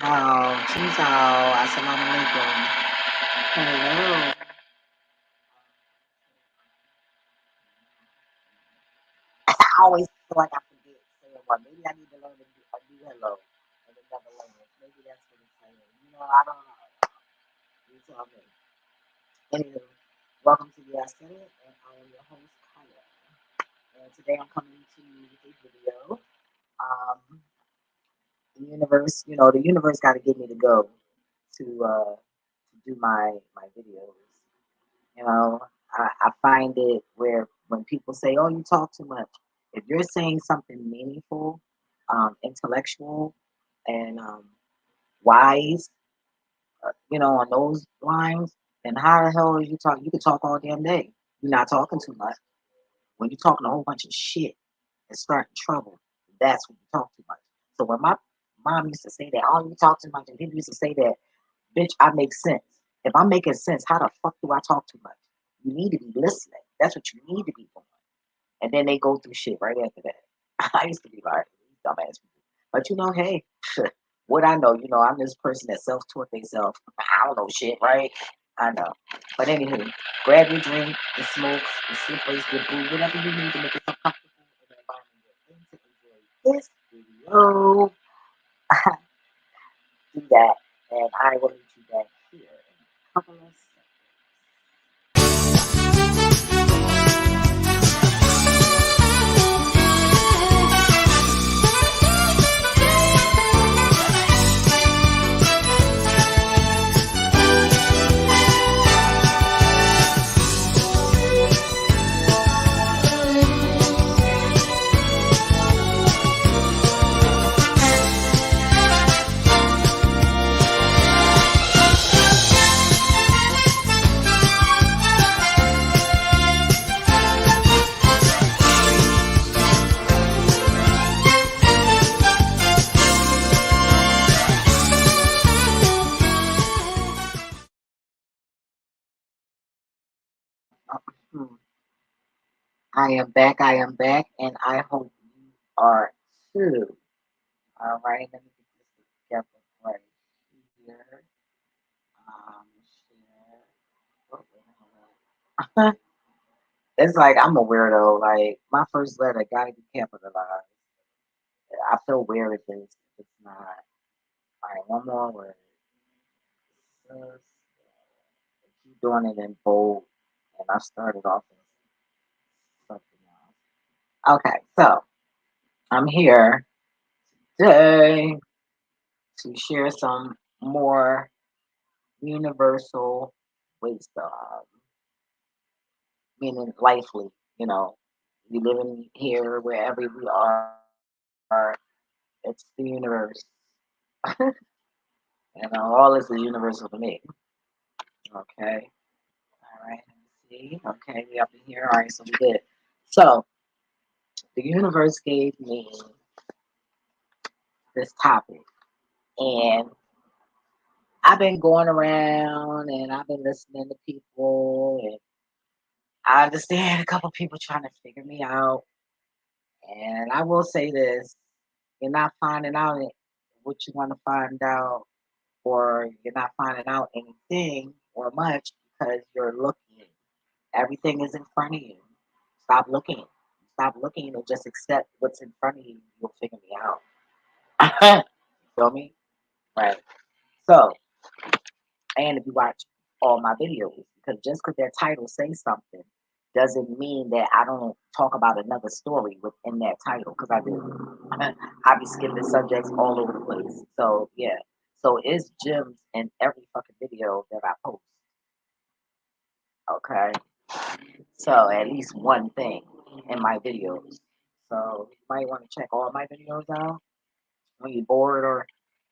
Ciao, assalamualaikum. Hello. I always feel like I forget saying one. Maybe I need to learn to do hello in another language. Maybe that's what it's saying. I don't know. You tell me. Anywho, welcome to the Senate, and I am your host, Kaya. And today I'm coming to you with a video. Um, the universe got to get me to go to do my videos. You know, I find it where when people say, "Oh, you talk too much," if you're saying something meaningful, intellectual, and wise, on those lines, then how the hell are you talk? You could talk all damn day. You're not talking too much. When you're talking a whole bunch of shit and starting trouble, that's when you talk too much. So when my mom used to say that, "Oh, you talk too much," and people used to say that, bitch, I make sense. If I'm making sense, how the fuck do I talk too much? You need to be listening. That's what you need to be doing. And then they go through shit right after that. I used to be like, dumbass people. But hey, what I know, I'm this person that self taught themselves. I don't know shit, right? I know. But anywho, grab your drink, the smokes, the slippers, the boo, whatever you need to make yourself comfortable in the environment you're in to enjoy this video. Do that, and I will meet you back here in a couple of seconds. Hmm. I am back, and I hope you are too. All right, let me get this together right here. Share. Oh, wait, hold on. It's like I'm a weirdo. Like my first letter gotta be capitalized. I feel weird if it's not. All right, one more word. Sus. Keep doing it in bold, and I started off as something else. Okay, so I'm here today to share some more universal wisdom, meaning lively. You know, we live in here wherever we are. It's the universe. All is the universal to me. Okay. All right. Let me see. Okay, we up in here. All right, so we good. So the universe gave me this topic, and I've been going around and I've been listening to people, and I understand a couple people trying to figure me out. And I will say this: you're not finding out what you want to find out, or you're not finding out anything or much because you're looking. Everything is in front of you. Stop looking. Stop looking and just accept what's in front of you. You'll figure me out. Feel me? Right. So, and if you watch all my videos, because just because their title says something doesn't mean that I don't talk about another story within that title, because I do. I be skipping subjects all over the place. So, yeah. So, it's gems in every fucking video that I post. Okay. So, at least one thing in my videos. So, you might want to check all my videos out when you're bored or,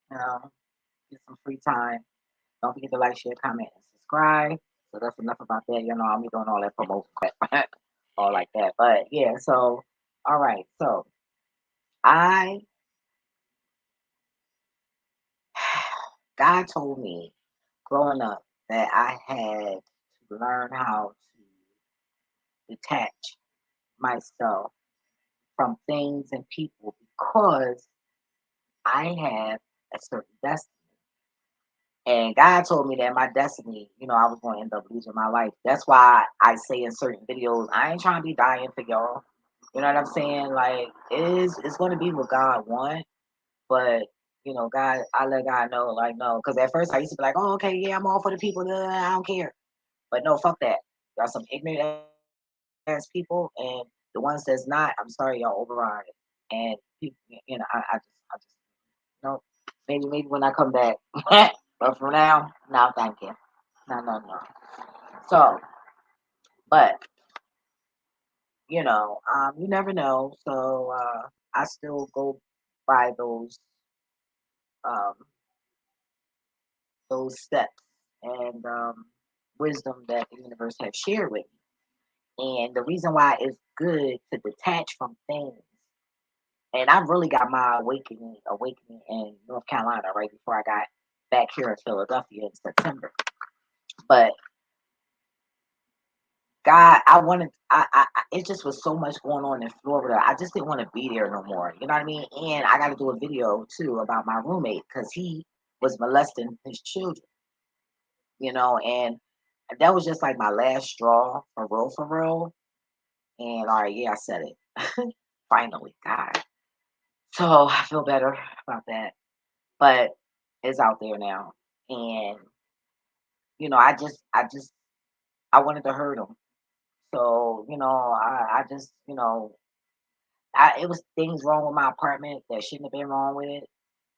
you know, get some free time. Don't forget to like, share, comment, and subscribe. So that's enough about that. I'm doing all that promotion crap, all like that. But yeah, so all right. So I God told me growing up that I had to learn how to detach myself from things and people because I have a certain destiny. And God told me that my destiny, I was going to end up losing my life. That's why I say in certain videos, I ain't trying to be dying for y'all. You know what I'm saying? Like, it's going to be what God wants. But, God, I let God know, like, no. Because at first I used to be like, oh, okay, yeah, I'm all for the people. I don't care. But no, fuck that. Y'all some ignorant ass people. And the ones that's not, I'm sorry, y'all override it. And, I just, maybe when I come back. But for now, no, thank you. No, no, no. So, but you never know. So I still go by um those steps and wisdom that the universe has shared with me. And the reason why it's good to detach from things. And I really got my awakening in North Carolina right before I got back here in Philadelphia in September. But God, it just was so much going on in Florida. I just didn't want to be there no more. You know what I mean? And I got to do a video too about my roommate because he was molesting his children, and that was just like my last straw for real, for real. And all right, yeah, I said it finally, God. So I feel better about that, but it's out there now, and I wanted to hurt him. So I just it was things wrong with my apartment that shouldn't have been wrong with it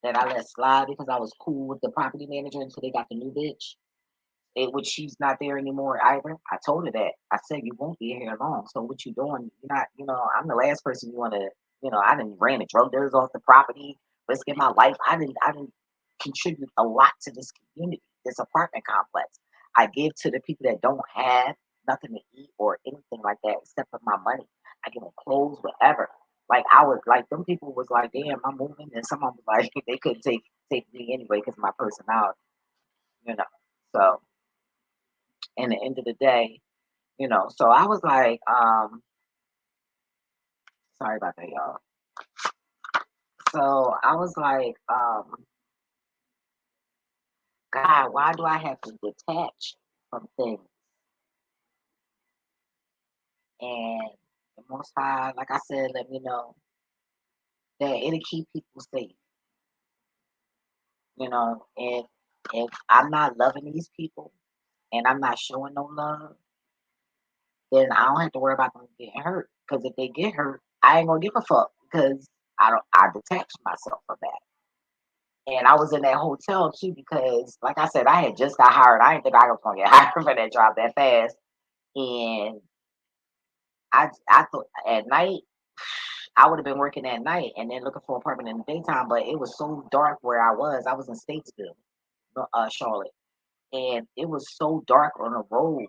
that I let slide because I was cool with the property manager until they got the new bitch. Which she's not there anymore either. I told her that. I said you won't be here long. So what you doing? You're not. I'm the last person you want to. I didn't ran the drug dealers off the property, risking my life. I didn't contribute a lot to this community, this apartment complex. I give to the people that don't have nothing to eat or anything like that except for my money. I give them clothes, whatever. Like I was like them people was like, damn, I'm moving, and someone was like, they couldn't take me anyway because of my personality, you know. So, in the end of the day, so I was like, sorry about that, y'all. So I was like, God, why do I have to detach from things? And the Most High, like I said, let me know that it'll keep people safe. If I'm not loving these people and I'm not showing no love, then I don't have to worry about them getting hurt. Because if they get hurt, I ain't gonna give a fuck because I detach myself from that. And I was in that hotel too because, like I said, I had just got hired. I didn't think I was gonna get hired for that job that fast. And I thought at night I would have been working at night and then looking for an apartment in the daytime. But it was so dark where I was. I was in Statesville, Charlotte, and it was so dark on the road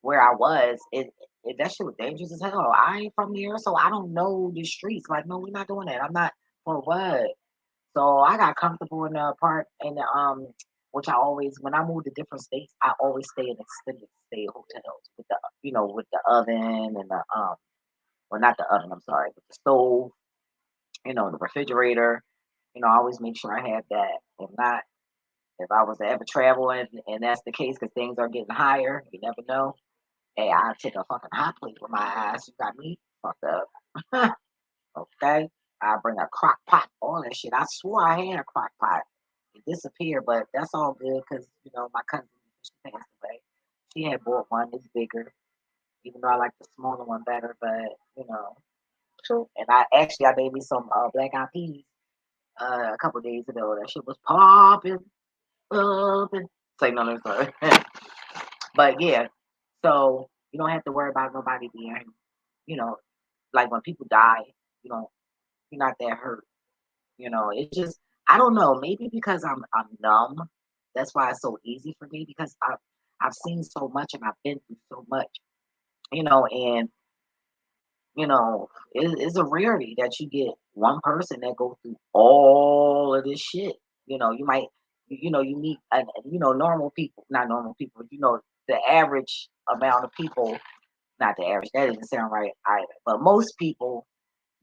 where I was. That shit was dangerous as hell. I ain't from here, so I don't know the streets. Like, no, we're not doing that. I'm not for what. So I got comfortable in the park and which I always when I moved to different states, I always stay in extended stay hotels with with the oven and the well not the oven, I'm sorry, with the stove, the refrigerator. I always make sure I have that. If not, if I was to ever travel and that's the case because things are getting higher, you never know. Hey, I'll take a fucking hot plate with my ass. You got me fucked up. Okay? I bring a crock pot, all that shit. I swore I had a crock pot. It disappeared, but that's all good because, my cousin, she passed away. She had bought one, it's bigger, even though I like the smaller one better, but, true. And I made me some black eyed peas a couple days ago. That shit was popping, popping. Say no, no, sorry. But yeah, so you don't have to worry about nobody being, you know, like when people die, you know, you're not that hurt. It's just I don't know. Maybe because I'm numb. That's why it's so easy for me because I've seen so much and I've been through so much. And it's a rarity that you get one person that goes through all of this shit. You might you meet normal people, not normal people. The average amount of people, not the average. That doesn't sound right either. But most people,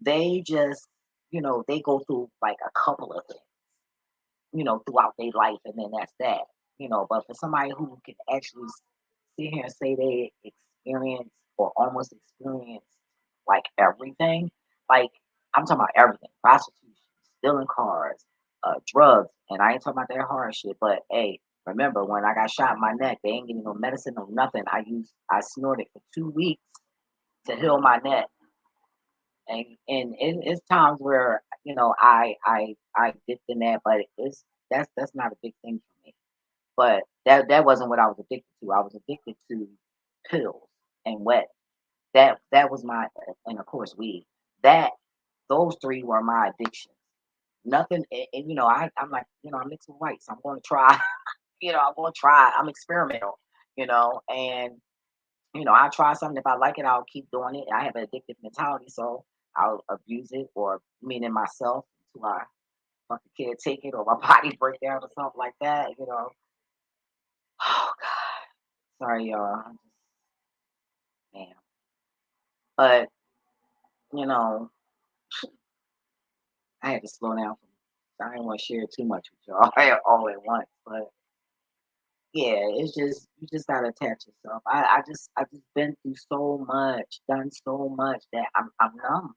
they just they go through like a couple of things throughout their life, and then that's that. But for somebody who can actually sit here and say they experience or almost experience like everything, like I'm talking about everything: prostitution, stealing cars, drugs, and I ain't talking about that hard shit. But hey, remember when I got shot in my neck? They ain't getting no medicine, no nothing. I snorted for 2 weeks to heal my neck, and it's times where I dipped in that, but that's not a big thing for me. But that wasn't what I was addicted to. I was addicted to pills and wet. That was my, and of course weed. That Those three were my addictions. Nothing, and I'm like, I'm mixed with white, so I'm going to try. I'm going to try. I'm experimental. And I try something. If I like it, I'll keep doing it. I have an addictive mentality, so I'll abuse it, or meaning myself, until I fucking can't take it, or my body break down or something like that. Oh God, sorry y'all. Damn. But you know, I had to slow down. I didn't want to share too much with y'all all at once. But yeah, it's just you just gotta attach yourself. I just been through so much, done so much that I'm numb.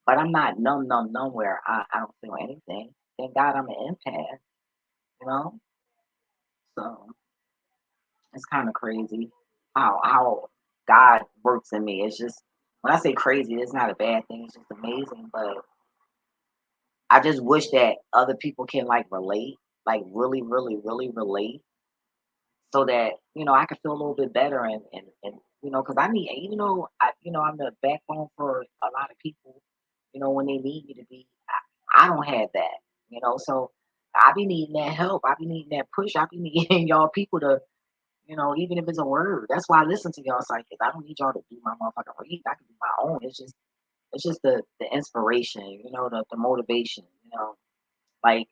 But I'm not numb, numb, numb where I don't feel anything. Thank God I'm an empath, you know? So it's kind of crazy how God works in me. It's just, when I say crazy, it's not a bad thing. It's just amazing. But I just wish that other people can like relate, like really, really, really relate, so that I can feel a little bit better, and because I need, even though I'm the backbone for a lot of people, when they need me to be, I don't have that, so I be needing that help. I be needing that push. I be needing y'all people to, even if it's a word. That's why I listen to y'all psychics. I don't need y'all to do my motherfucking read. I can do my own. It's just the inspiration, the motivation, like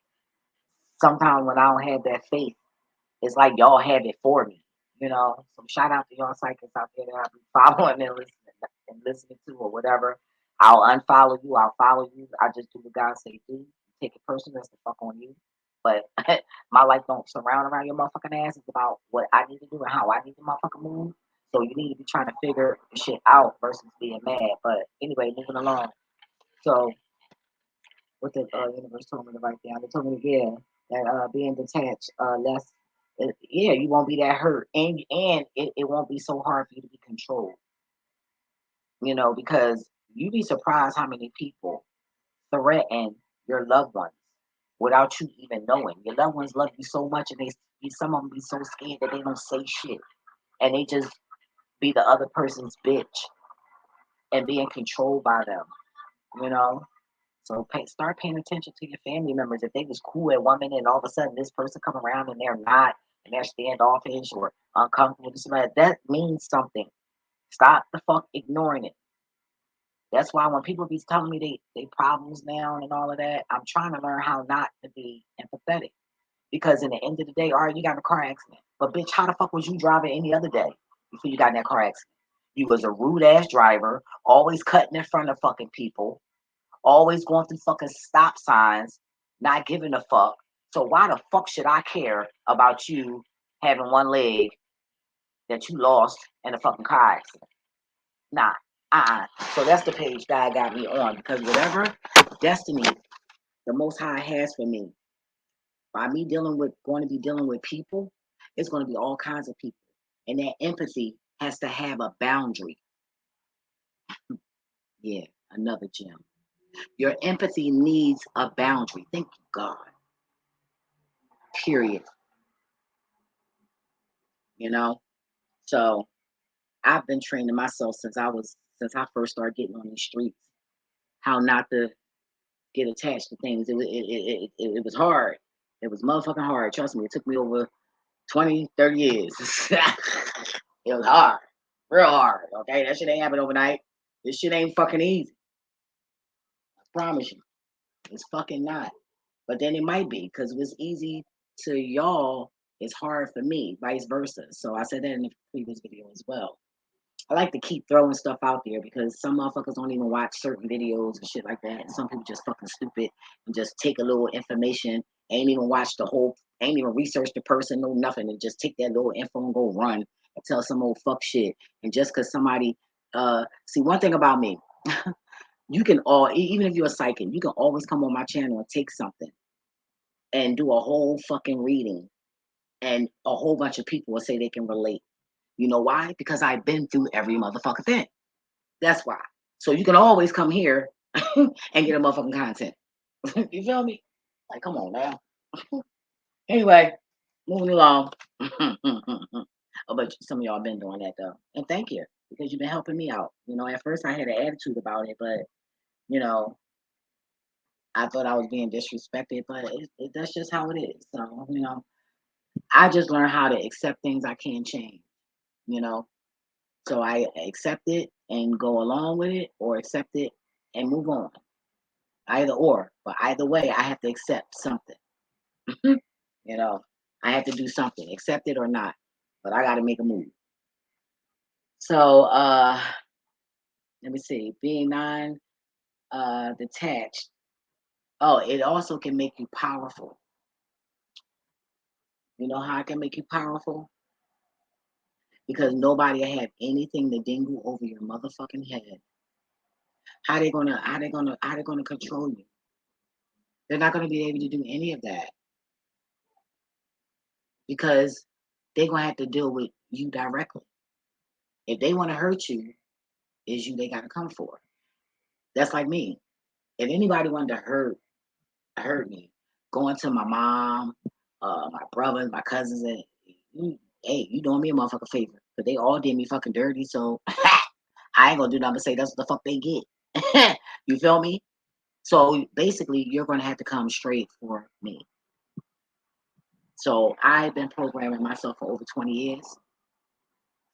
sometimes when I don't have that faith, it's like y'all have it for me. So shout out to y'all psychics out there that I be following and listening to, or whatever. I'll unfollow you. I'll follow you. I just do what God say do. You take it personal. That's the fuck on you. But my life don't surround around your motherfucking ass. It's about what I need to do and how I need to motherfucking move. So you need to be trying to figure the shit out versus being mad. But anyway, moving along. So what the universe told me to write down. They told me, yeah, that being detached, less, yeah, you won't be that hurt, and it won't be so hard for you to be controlled. Because you'd be surprised how many people threaten your loved ones without you even knowing. Your loved ones love you so much, and some of them be so scared that they don't say shit, and they just be the other person's bitch and being controlled by them. You know. So start paying attention to your family members. If they was cool at 1 minute and all of a sudden this person come around and they're not, and they're standoffish or uncomfortable, that means something. Stop the fuck ignoring it. That's why when people be telling me they problems now and all of that, I'm trying to learn how not to be empathetic. Because in the end of the day, all right, you got in a car accident. But bitch, how the fuck was you driving any other day before you got in that car accident? You was a rude ass driver, always cutting in front of fucking people, always going through fucking stop signs, not giving a fuck. So why the fuck should I care about you having one leg that you lost in a fucking car accident? Nah. So that's the page God got me on, because whatever destiny the Most High has for me, by me going to be dealing with people, it's going to be all kinds of people. And that empathy has to have a boundary. Yeah, another gem. Your empathy needs a boundary. Thank you, God. Period. You know? So I've been training myself since I first started getting on these streets, how not to get attached to things. It was hard. It was motherfucking hard. Trust me, it took me over 20, 30 years. It was hard. Real hard. Okay. That shit ain't happen overnight. This shit ain't fucking easy. I promise you. It's fucking not. But then it might be, because what's easy to y'all is hard for me, vice versa. So I said that in the previous video as well. I like to keep throwing stuff out there because some motherfuckers don't even watch certain videos and shit like that. And some people just fucking stupid and just take a little information Ain't even watch the whole, ain't even research the person, no nothing, and just take that little info and go run and tell some old fuck shit. And just because somebody, see, one thing about me, you can even if you're a psychic, you can always come on my channel and take something and do a whole fucking reading, and a whole bunch of people will say they can relate. You know why? Because I've been through every motherfucking thing. That's why. So you can always come here and get a motherfucking content. You feel me? Like, come on now. Anyway, moving along. Oh, but some of y'all been doing that though, and thank you, because you've been helping me out. You know, at first I had an attitude about it, but you know, I thought I was being disrespected, but that's just how it is. So you know, I just learned how to accept things I can't change. You know, so I accept it and go along with it, or accept it and move on. Either or, but either way, I have to accept something. You know, I have to do something, accept it or not, but I got to make a move. So, let me see, being detached. Oh, it also can make you powerful. You know how it can make you powerful? Because nobody have anything to dingle over your motherfucking head. How they gonna control you? They're not gonna be able to do any of that, because they're gonna have to deal with you directly. If they want to hurt you, is you they gotta come for. That's like me. If anybody wanted to hurt me, going to my mom, my brothers, my cousins, and hey, you doing me a motherfucking favor, but they all did me fucking dirty, so I ain't gonna do nothing but say that's what the fuck they get. You feel me? So basically, you're gonna have to come straight for me. So I've been programming myself for over 20 years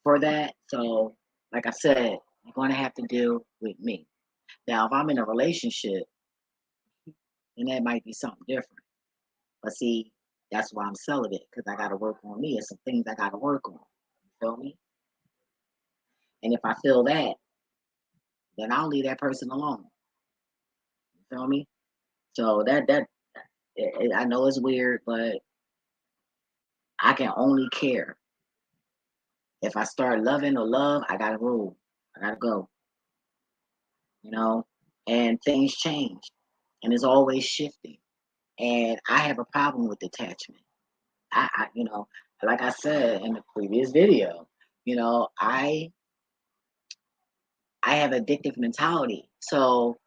for that. So, like I said, you're gonna have to deal with me. Now, if I'm in a relationship, then that might be something different. But see, that's why I'm celibate, because I got to work on me. It's some things I got to work on. You feel me? And if I feel that, then I'll leave that person alone. You feel me? So I know it's weird, but I can only care. If I start loving or love, I gotta roll. I gotta go. You know, and things change, and it's always shifting. And I have a problem with detachment. You know, like I said in the previous video, you know, I have addictive mentality. So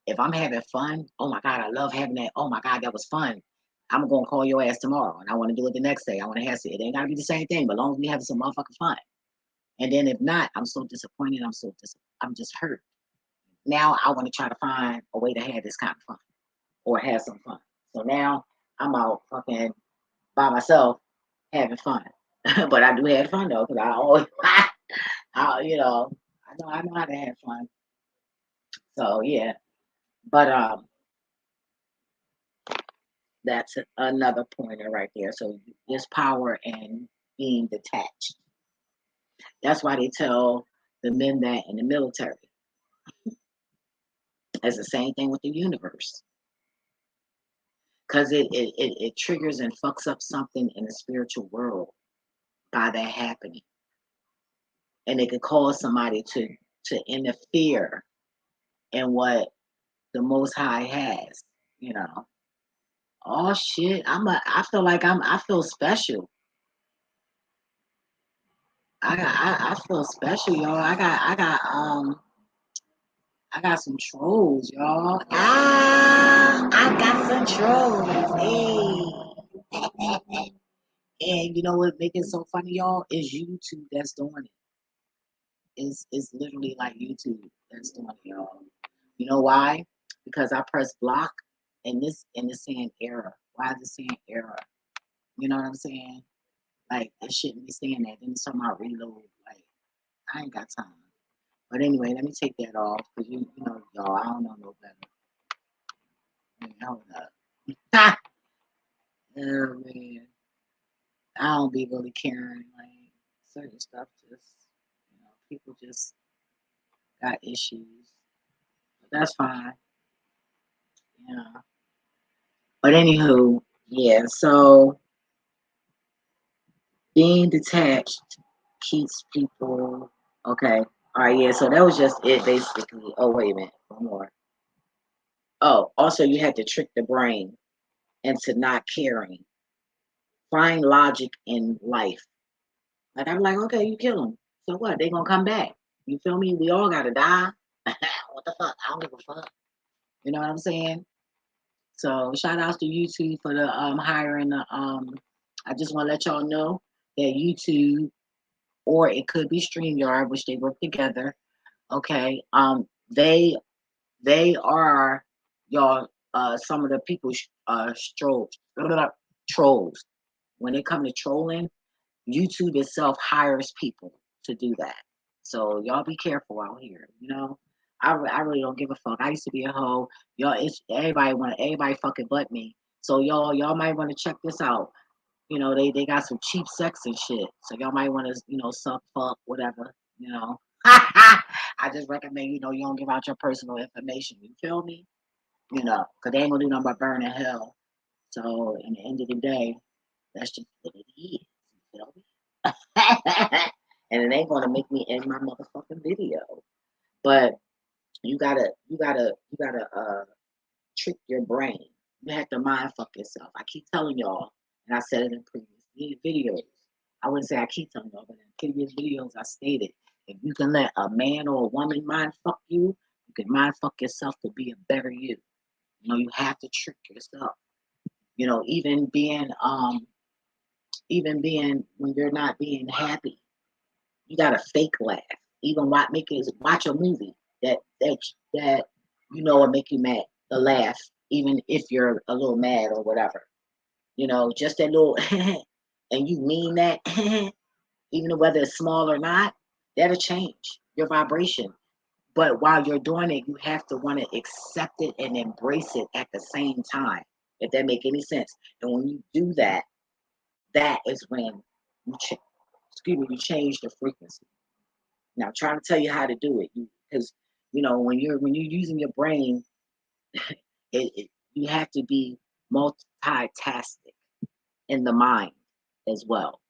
if I'm having fun, oh my God, I love having that. Oh my God, that was fun. I'm gonna call your ass tomorrow, and I want to do it the next day. I want to have it. Ain't gotta be the same thing, but as long as we have some motherfucking fun. And then if not, I'm so disappointed. I'm just hurt. Now I want to try to find a way to have this kind of fun, or have some fun. So now I'm out fucking by myself having fun. But I do have fun though, because I always, you know, I know how to have fun. So yeah, but that's another pointer right there. So there's power in being detached. That's why they tell the men that in the military. It's the same thing with the universe, because it triggers and fucks up something in the spiritual world by that happening, and it could cause somebody to interfere in what the Most High has. You know. Oh shit! I feel like I feel special. I feel special, y'all. I got some trolls, y'all. I got some trolls. Hey. And you know what make it so funny, y'all? Is YouTube that's doing it. It's literally like YouTube that's doing it, y'all. You know why? Because I press block, and it's saying error. Why is it saying error? You know what I'm saying? Like, it shouldn't be saying that. Then it's talking about reload. Like, I ain't got time. But anyway, let me take that off, because you know, y'all, I don't know no better. Man, hold up. Oh man, I don't be really caring. Like, certain stuff, just, you know, people just got issues. But that's fine. Yeah. But anywho, Yeah, so being detached keeps people okay. All right, yeah, so that was just it basically. Oh, wait a minute, one more. Oh, also you had to trick the brain into not caring. Find logic in life. Like I'm like, okay, you kill them. So what? They gonna come back. You feel me? We all gotta die. What the fuck? I don't give a fuck. You know what I'm saying? So shout outs to YouTube for the hiring the I just wanna let y'all know that YouTube or it could be StreamYard, which they work together. Okay. They are y'all some of the people trolls. When it comes to trolling, YouTube itself hires people to do that. So y'all be careful out here. You know, I really don't give a fuck. I used to be a hoe. Y'all, it's everybody fucking but me. So y'all might want to check this out. You know, they got some cheap sex and shit. So y'all might want to suck, fuck, whatever. You know, I just recommend you don't give out your personal information. You feel me? You know, because they ain't gonna do nothing but burn in hell. So in the end of the day, that's just what it is. You feel me? And it ain't gonna make me end my motherfucking video. But you gotta trick your brain. You have to mind fuck yourself. I keep telling y'all, and I said it in previous videos. I wouldn't say I keep telling y'all, but in previous videos I stated if you can let a man or a woman mind fuck you, you can mind fuck yourself to be a better you. You know, you have to trick yourself. You know, even being when you're not being happy. You got to fake laugh. Even watch a movie that will make you mad. The laugh, even if you're a little mad or whatever. You know, just that little, and you mean that, even whether it's small or not, that'll change your vibration. But while you're doing it, you have to want to accept it and embrace it at the same time. If that make any sense. And when you do that, that is when you change the frequency. Now, I'm trying to tell you how to do it because when you're using your brain, you have to be multitasking in the mind as well.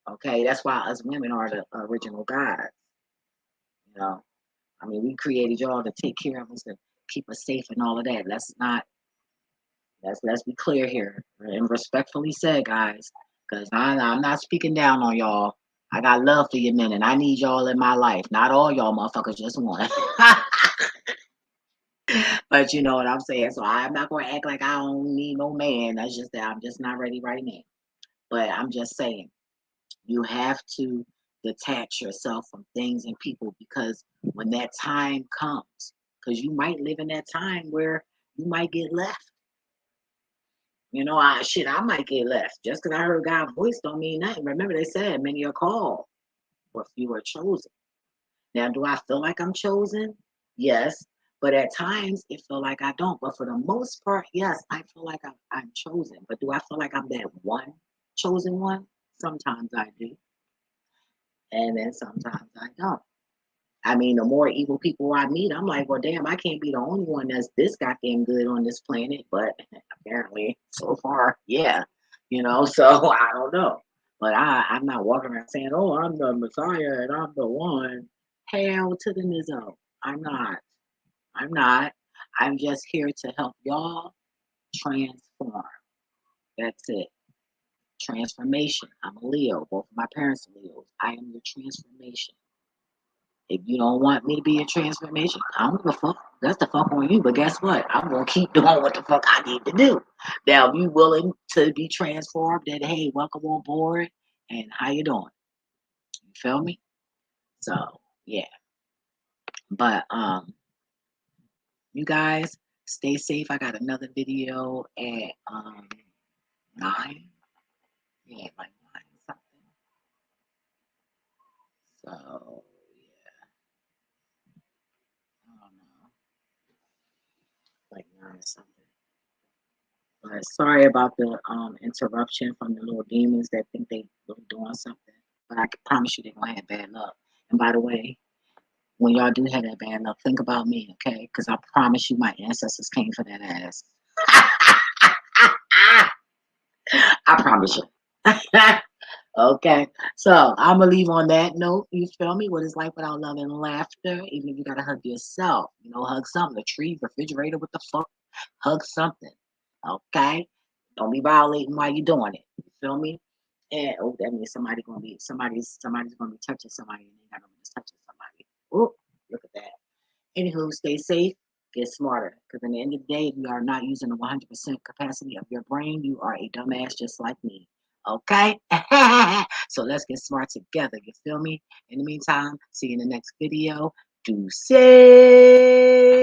Okay, that's why us women are the original gods. You know, I mean, we created y'all to take care of us and keep us safe and all of that. Let's be clear here and respectfully said, guys, because I'm not speaking down on y'all. I got love for you men, and I need y'all in my life. Not all y'all motherfuckers, just one. But you know what I'm saying. So I'm not going to act like I don't need no man. That's just that I'm just not ready right now. But I'm just saying, you have to detach yourself from things and people because when that time comes, because you might live in that time where you might get left. You know, I might get left. Just because I heard God's voice don't mean nothing. Remember, they said many are called, but few are chosen. Now, do I feel like I'm chosen? Yes. But at times it feel like I don't. But for the most part, yes, I feel like I'm chosen. But do I feel like I'm that one chosen one? Sometimes I do. And then sometimes I don't. I mean, the more evil people I meet, I'm like, well, damn, I can't be the only one that's this goddamn good on this planet. But apparently, so far, yeah, so I don't know. But I'm not walking around saying, oh, I'm the Messiah and I'm the one. Hell to the Mizzo. I'm not. I'm not. I'm just here to help y'all transform. That's it. Transformation. I'm a Leo. Both of my parents are Leos. I am the transformation. If you don't want me to be a transformation, I don't give a fuck. That's the fuck on you. But guess what? I'm gonna keep doing what the fuck I need to do. Now, if you willing to be transformed, then hey, welcome on board. And how you doing? You feel me? So yeah. But you guys stay safe. I got another video at 9. Yeah, like 9 something. So yeah, I don't know, like 9 something. But sorry about the interruption from the little demons that think they really doing something. But I can promise you they're gonna have bad luck. And by the way, when y'all do have that bad luck, think about me, okay? Because I promise you my ancestors came for that ass. I promise you. Okay, so I'm gonna leave on that note. You feel me? What is life without love and laughter? Even if you gotta hug yourself, hug something. A tree, refrigerator, what the fuck? Hug something. Okay, don't be violating while you're doing it. You feel me? And oh, that means somebody's gonna be touching somebody, and they got no business touching somebody. Oh, look at that. Anywho, stay safe, get smarter. Because in the end of the day, if you are not using the 100% capacity of your brain, you are a dumbass just like me. Okay? So let's get smart together. You feel me? In the meantime, see you in the next video. Do say.